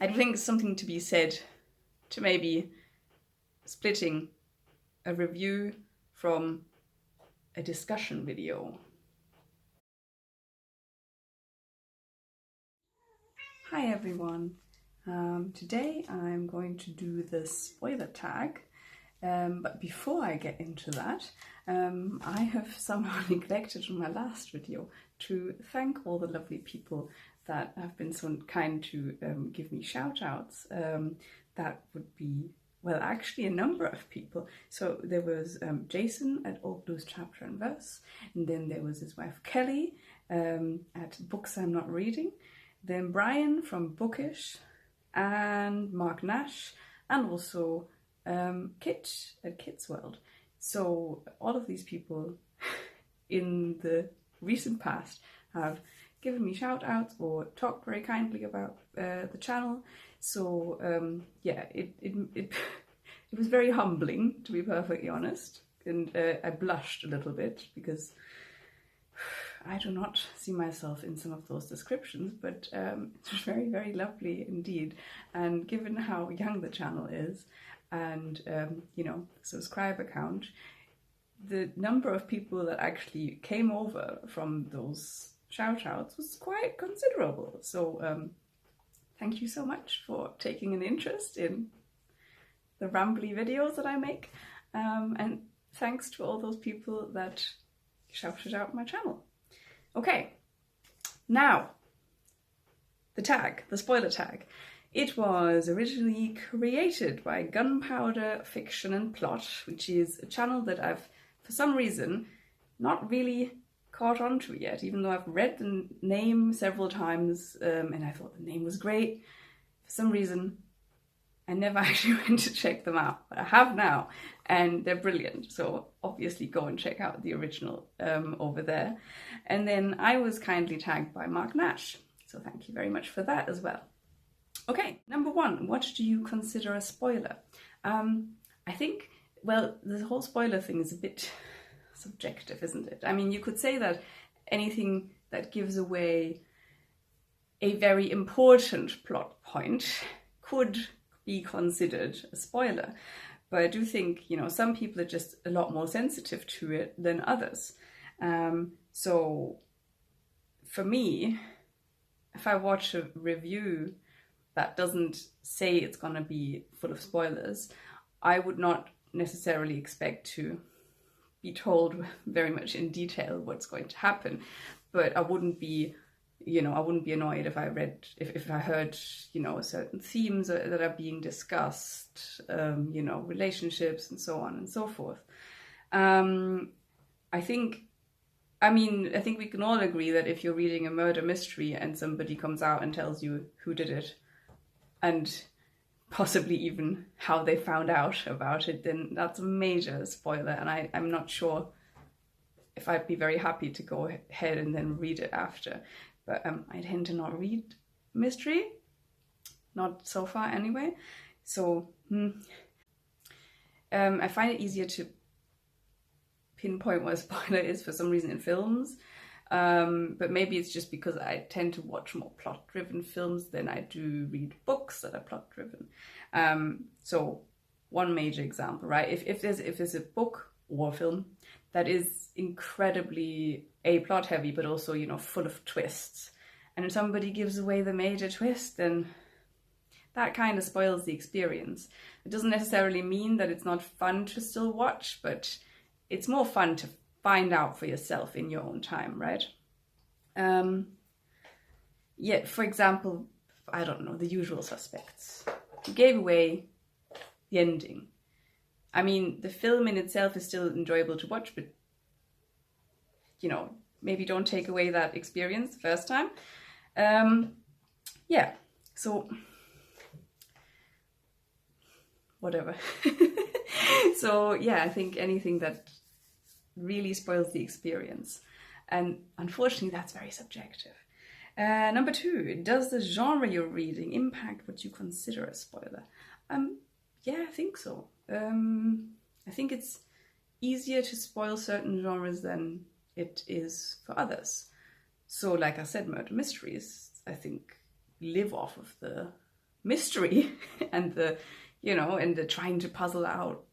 I do think there's something to be said to maybe splitting a review from a discussion video. Hi everyone. Today I'm going to do the spoiler tag, but before I get into that, I have somehow neglected in my last video to thank all the lovely people that have been so kind to give me shout outs. That would be, well, actually a number of people. So there was Jason at Old Blues Chapter and Verse, and then there was his wife Kelly at Books I'm Not Reading, then Brian from Bookish, and Mark Nash, and also Kit at Kit's World. So all of these people in the recent past have given me shout outs or talked very kindly about the channel. So yeah, it was very humbling, to be perfectly honest, and I blushed a little bit because I do not see myself in some of those descriptions, but it's very, very lovely indeed. And given how young the channel is and, you know, subscriber count, the number of people that actually came over from those shout outs was quite considerable. So thank you so much for taking an interest in the rambly videos that I make. And thanks to all those people that shouted out my channel. Okay, now the tag, the spoiler tag. It was originally created by Gunpowder Fiction and Plot, which is a channel that I've, for some reason, not really caught on to yet, even though I've read the name several times and I thought the name was great. For some reason, I never actually went to check them out, but I have now, and they're brilliant. So obviously go and check out the original over there. And then I was kindly tagged by Mark Nash. So thank you very much for that as well. Okay, number one, what do you consider a spoiler? I think, well, the whole spoiler thing is a bit subjective, isn't it? I mean, you could say that anything that gives away a very important plot point could be considered a spoiler. But I do think, you know, some people are just a lot more sensitive to it than others. So for me, if I watch a review that doesn't say it's going to be full of spoilers, I would not necessarily expect to be told very much in detail what's going to happen. But I wouldn't be, you know, I wouldn't be annoyed if I read, if I heard, you know, certain themes that are being discussed, you know, relationships and so on and so forth. I think we can all agree that if you're reading a murder mystery and somebody comes out and tells you who did it and possibly even how they found out about it, then that's a major spoiler, and I'm not sure if I'd be very happy to go ahead and then read it after. But I tend to not read mystery, not so far anyway. So I find it easier to pinpoint what a spoiler is for some reason in films. But maybe it's just because I tend to watch more plot-driven films than I do read books that are plot-driven. So one major example, right? If there's a book or a film that is incredibly plot heavy, but also, you know, full of twists, and if somebody gives away the major twist, then that kind of spoils the experience. It doesn't necessarily mean that it's not fun to still watch, but it's more fun to find out for yourself in your own time, right? Yeah, for example, I don't know, The Usual Suspects. You gave away the ending. I mean, the film in itself is still enjoyable to watch, but, you know, maybe don't take away that experience the first time. Yeah, so whatever. So yeah, I think anything that really spoils the experience. And unfortunately, that's very subjective. Number two, does the genre you're reading impact what you consider a spoiler? Yeah, I think so. I think it's easier to spoil certain genres than it is for others. So like I said, murder mysteries, I think, live off of the mystery and the, you know, and the trying to puzzle out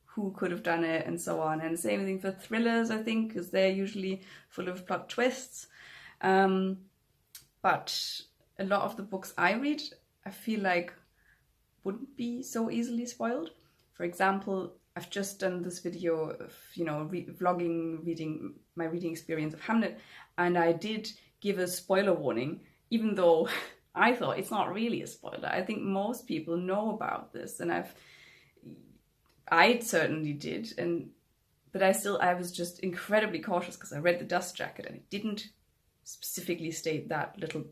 who could have done it and so on. And the same thing for thrillers, I think, because they're usually full of plot twists. But a lot of the books I read, I feel like wouldn't be so easily spoiled. For example, I've just done this video of, you know, vlogging, reading my reading experience of Hamlet, and I did give a spoiler warning, even though I thought it's not really a spoiler. I think most people know about this, and I certainly did, but I was just incredibly cautious because I read the dust jacket and it didn't specifically state that little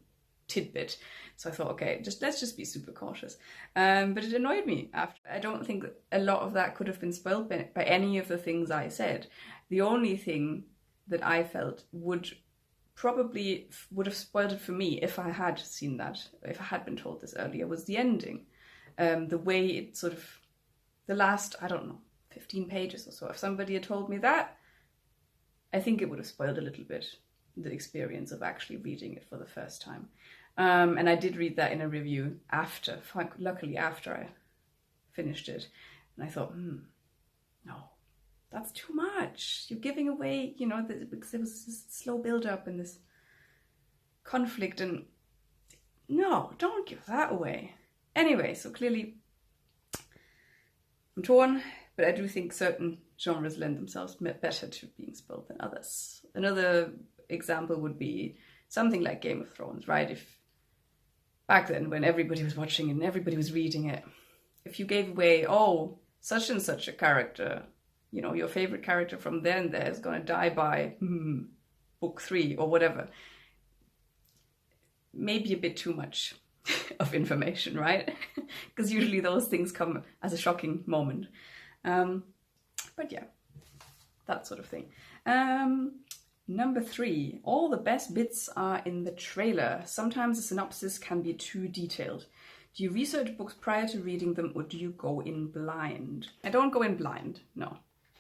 tidbit. So I thought, okay, let's just be super cautious. But it annoyed me after. I don't think a lot of that could have been spoiled by any of the things I said. The only thing that I felt would have spoiled it for me if I had seen that, if I had been told this earlier, was the ending. The way it sort of, the last, I don't know, 15 pages or so. If somebody had told me that, I think it would have spoiled a little bit the experience of actually reading it for the first time. And I did read that in a review luckily after I finished it. And I thought, no, that's too much. You're giving away, you know, because there was this slow build-up and this conflict, and no, don't give that away. Anyway, so clearly I'm torn, but I do think certain genres lend themselves better to being spoiled than others. Another example would be something like Game of Thrones, right? If back then, when everybody was watching it and everybody was reading it, if you gave away, oh, such and such a character, you know, your favorite character from there and there is going to die by book 3 or whatever, maybe a bit too much of information, right? Because usually those things come as a shocking moment. But yeah, that sort of thing. Number 3, all the best bits are in the trailer. Sometimes the synopsis can be too detailed. Do you research books prior to reading them, or do you go in blind? I don't go in blind, no.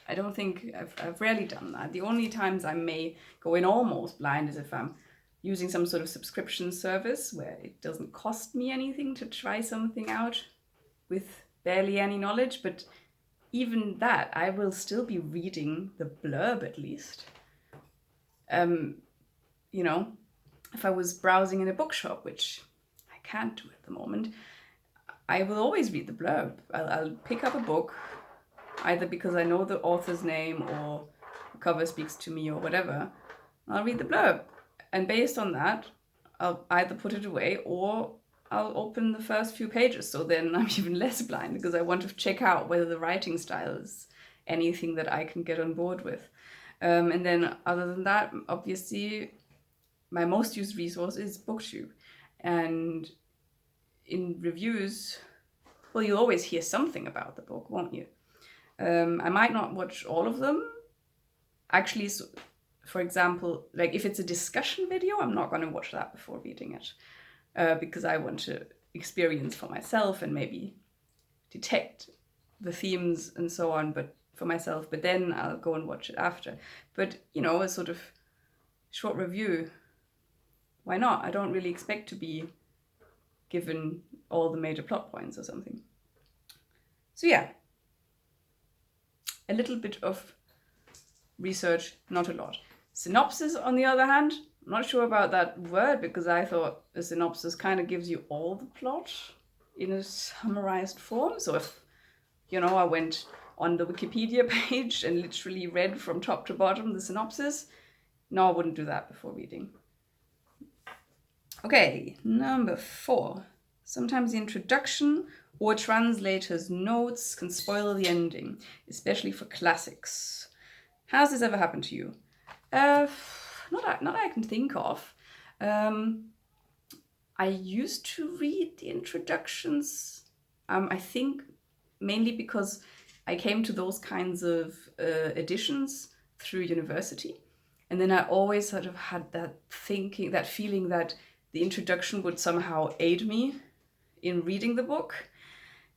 I don't think, I've rarely done that. The only times I may go in almost blind is if I'm using some sort of subscription service where it doesn't cost me anything to try something out with barely any knowledge, but even that, I will still be reading the blurb at least. You know, if I was browsing in a bookshop, which I can't do at the moment, I will always read the blurb. I'll pick up a book, either because I know the author's name or the cover speaks to me or whatever. I'll read the blurb. And based on that, I'll either put it away or I'll open the first few pages. So then I'm even less blind because I want to check out whether the writing style is anything that I can get on board with. And then other than that, obviously, my most used resource is BookTube. And in reviews, well, you'll always hear something about the book, won't you? I might not watch all of them. Actually, so, for example, like if it's a discussion video, I'm not going to watch that before reading it. Because I want to experience for myself and maybe detect the themes and so on, but for myself, but then I'll go and watch it after. But, you know, a sort of short review, why not? I don't really expect to be given all the major plot points or something. So yeah, a little bit of research, not a lot. Synopsis, on the other hand, I'm not sure about that word, because I thought a synopsis kind of gives you all the plot in a summarized form. So if, you know, I went on the Wikipedia page and literally read from top to bottom the synopsis, no, I wouldn't do that before reading. Okay, number 4. Sometimes the introduction or translator's notes can spoil the ending, especially for classics. Has this ever happened to you? Not that I can think of. I used to read the introductions, I think mainly because I came to those kinds of editions through university. And then I always sort of had that feeling that the introduction would somehow aid me in reading the book.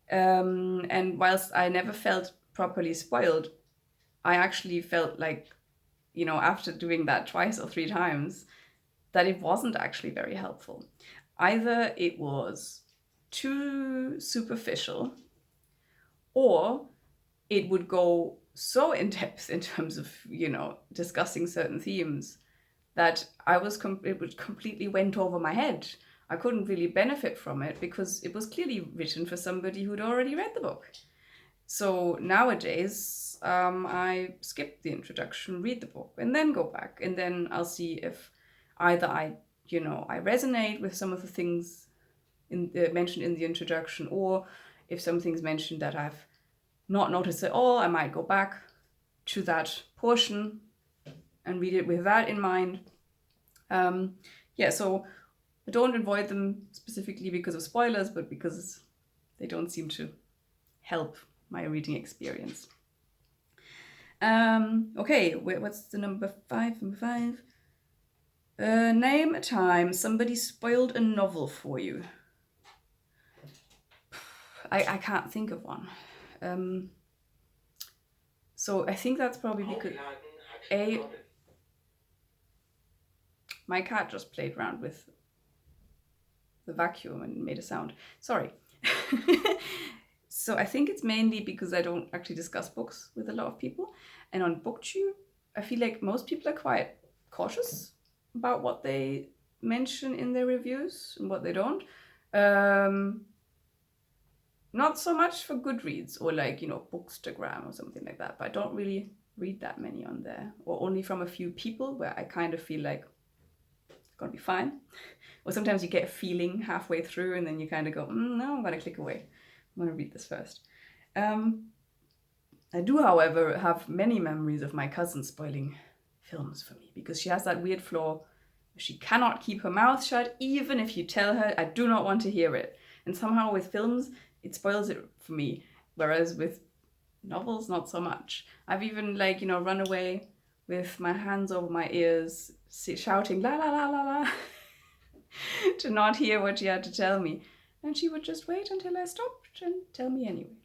And whilst I never felt properly spoiled, I actually felt like, you know, after doing that twice or 3 times, that it wasn't actually very helpful. Either it was too superficial, or it would go so in depth in terms of, you know, discussing certain themes that it would completely went over my head. I couldn't really benefit from it because it was clearly written for somebody who'd already read the book. So nowadays, I skip the introduction, read the book, and then go back, and then I'll see if either I resonate with some of the things mentioned in the introduction, or if something's mentioned that I've not noticed at all, I might go back to that portion and read it with that in mind. So I don't avoid them specifically because of spoilers, but because they don't seem to help my reading experience. Okay, what's the number 5? Number 5. Name a time somebody spoiled a novel for you. I can't think of one. So I think that's probably because my cat just played around with the vacuum and made a sound. Sorry. So I think it's mainly because I don't actually discuss books with a lot of people. And on BookTube, I feel like most people are quite cautious about what they mention in their reviews and what they don't. Not so much for Goodreads or like, you know, Bookstagram or something like that. But I don't really read that many on there. Or only from a few people where I kind of feel like it's going to be fine. Or sometimes you get a feeling halfway through and then you kind of go, no, I'm going to click away. I'm going to read this first. I do, however, have many memories of my cousin spoiling films for me because she has that weird flaw. She cannot keep her mouth shut even if you tell her, I do not want to hear it. And somehow with films, it spoils it for me. Whereas with novels, not so much. I've even run away with my hands over my ears, shouting la la la la la to not hear what she had to tell me. And she would just wait until I stopped and tell me anyway.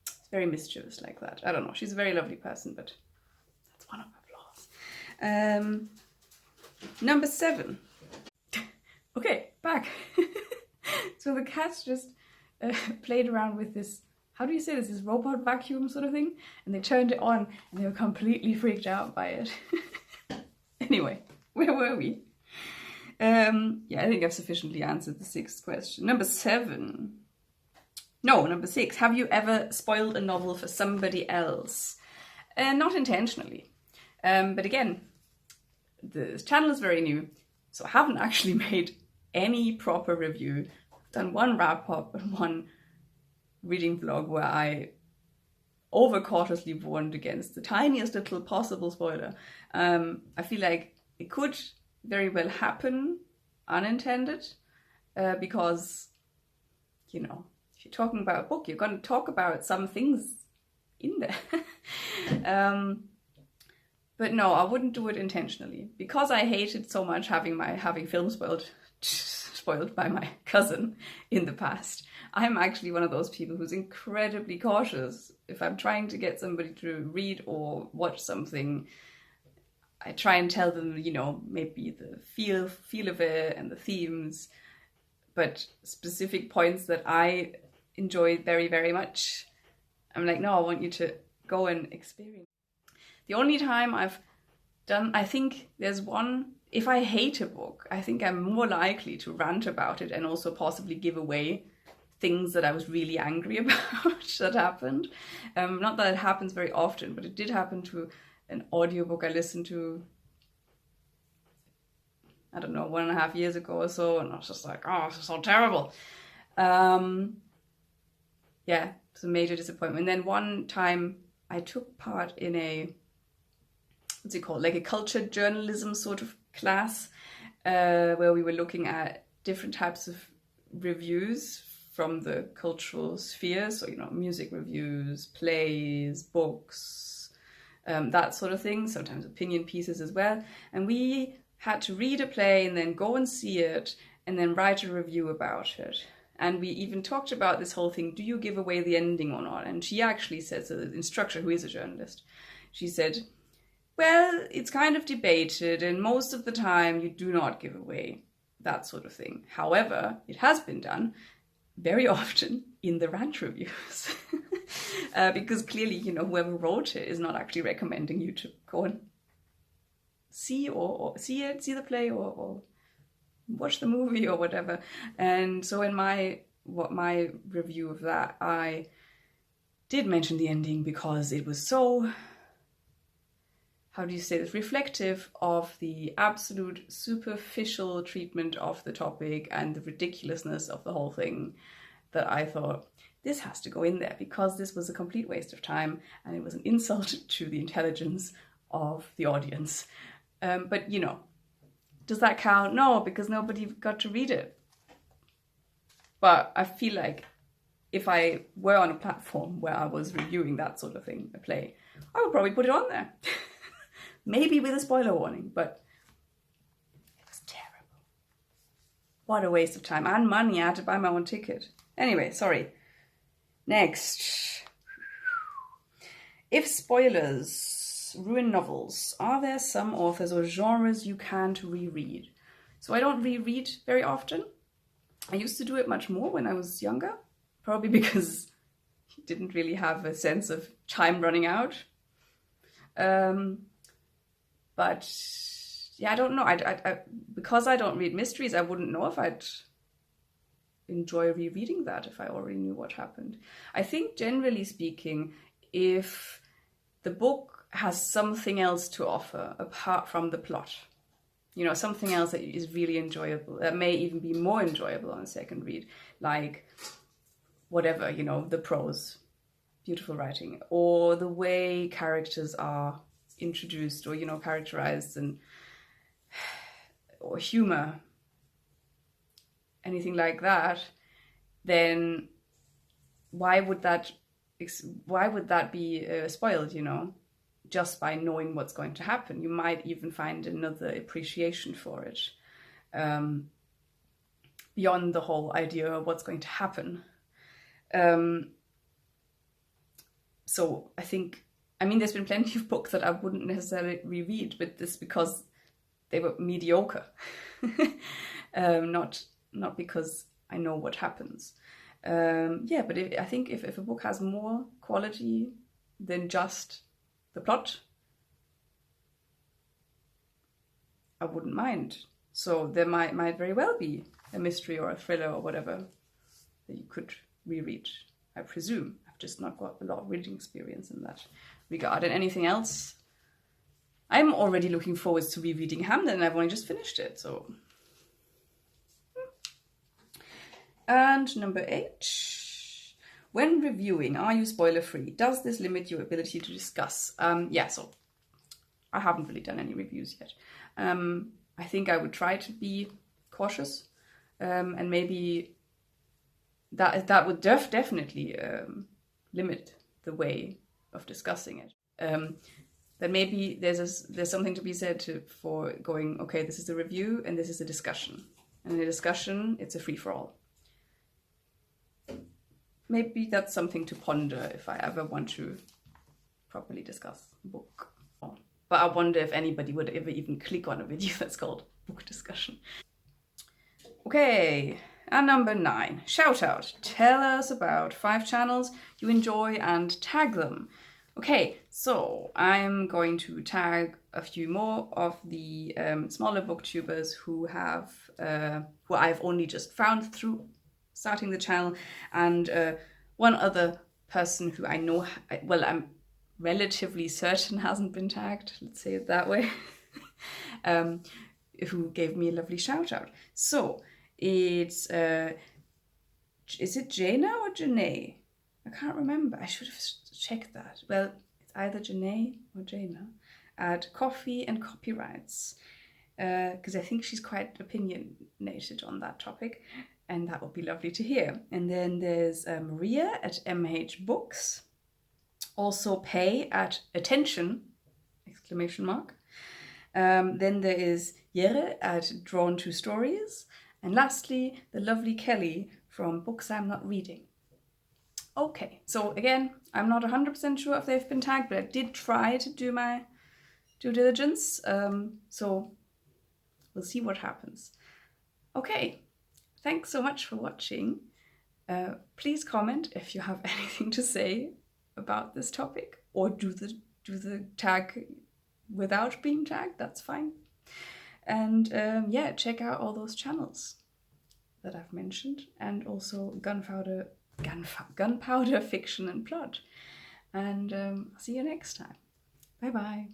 It's very mischievous like that. I don't know. She's a very lovely person, but that's one of her flaws. Number 7. Okay, back. So the cats just played around with this, how do you say this robot vacuum sort of thing? And they turned it on and they were completely freaked out by it. Anyway, where were we? I think I've sufficiently answered the 6th question. Number 6. Have you ever spoiled a novel for somebody else? Not intentionally. But again, the channel is very new, so I haven't actually made any proper review. I've done one wrap-up and one reading vlog where I overcautiously warned against the tiniest little possible spoiler. I feel like it could very well happen unintended because, you know, if you're talking about a book, you're going to talk about some things in there. But no, I wouldn't do it intentionally because I hated so much having films spoiled by my cousin in the past. I'm actually one of those people who's incredibly cautious. If I'm trying to get somebody to read or watch something, I try and tell them, you know, maybe the feel of it and the themes, but specific points that I enjoy very, very much, I'm like, no, I want you to go and experience. The only time I've done, I think there's one, if I hate a book, I think I'm more likely to rant about it and also possibly give away things that I was really angry about that happened. Not that it happens very often, but it did happen to an audiobook I listened to, I don't know, 1.5 years ago or so, and I was just like, oh, this is so terrible. It's a major disappointment. And then one time I took part in a, what's it called, like a culture journalism sort of class, where we were looking at different types of reviews from the cultural sphere, so, you know, music reviews, plays, books, that sort of thing, sometimes opinion pieces as well. And we had to read a play and then go and see it and then write a review about it. And we even talked about this whole thing, do you give away the ending or not? And she actually said, so the instructor, who is a journalist, she said, well, it's kind of debated and most of the time you do not give away that sort of thing. However, it has been done very often in the rant reviews. Because clearly, you know, whoever wrote it is not actually recommending you to go and see see the play or watch the movie or whatever. And so in my review of that, I did mention the ending because it was so, how do you say this, reflective of the absolute superficial treatment of the topic and the ridiculousness of the whole thing, that I thought, this has to go in there because this was a complete waste of time and it was an insult to the intelligence of the audience. But, you know, does that count? No, because nobody got to read it. But I feel like if I were on a platform where I was reviewing that sort of thing, a play, I would probably put it on there. Maybe with a spoiler warning, but it was terrible. What a waste of time and money. I had to buy my own ticket. Anyway, sorry. Next. If spoilers ruin novels, are there some authors or genres you can't reread? So I don't reread very often. I used to do it much more when I was younger, probably because I didn't really have a sense of time running out. But yeah, I don't know. I because I don't read mysteries, I wouldn't know if I'd enjoy rereading that if I already knew what happened. I think generally speaking, if the book has something else to offer apart from the plot, you know, something else that is really enjoyable, that may even be more enjoyable on a second read, like whatever, you know, the prose, beautiful writing, or the way characters are introduced or, you know, characterized, and or humor, anything like that, then why would that be spoiled, you know, just by knowing what's going to happen? You might even find another appreciation for it, beyond the whole idea of what's going to happen. So I think, I mean, there's been plenty of books that I wouldn't necessarily reread, but this because they were mediocre. Not because I know what happens. Yeah, but I think if a book has more quality than just the plot, I wouldn't mind. So there might very well be a mystery or a thriller or whatever that you could reread, I presume. I've just not got a lot of reading experience in that regard. And anything else? I'm already looking forward to rereading Hamlet, and I've only just finished it, so. And number 8, when reviewing, are you spoiler free? Does this limit your ability to discuss? Yeah, so I haven't really done any reviews yet. I think I would try to be cautious, and maybe that would definitely limit the way of discussing it. That maybe there's something to be said for going, okay, this is the review and this is the discussion. And in a discussion, it's a free-for-all. Maybe that's something to ponder if I ever want to properly discuss a book. But I wonder if anybody would ever even click on a video that's called book discussion. Okay, and number 9, shout out. Tell us about 5 channels you enjoy and tag them. Okay, so I'm going to tag a few more of the smaller booktubers who I've only just found through starting the channel, and one other person who I know, well, I'm relatively certain hasn't been tagged, let's say it that way, who gave me a lovely shout out. So it's, is it Jaina or Janae? I can't remember. I should have checked that. Well, it's either Janae or Jaina at Coffee and Copyrights, because I think she's quite opinionated on that topic, and that would be lovely to hear. And then there's Maria at MH Books, also Pay at Attention, exclamation mark. Then there is youre at Drawn to Stories, and lastly, the lovely Kelly from Books I'm Not Reading. Okay, so again, I'm not 100% sure if they've been tagged, but I did try to do my due diligence, so we'll see what happens. Okay, thanks so much for watching. Please comment if you have anything to say about this topic, or do the tag without being tagged, that's fine. And yeah, check out all those channels that I've mentioned, and also gunpowder fiction and plot. And see you next time. Bye bye.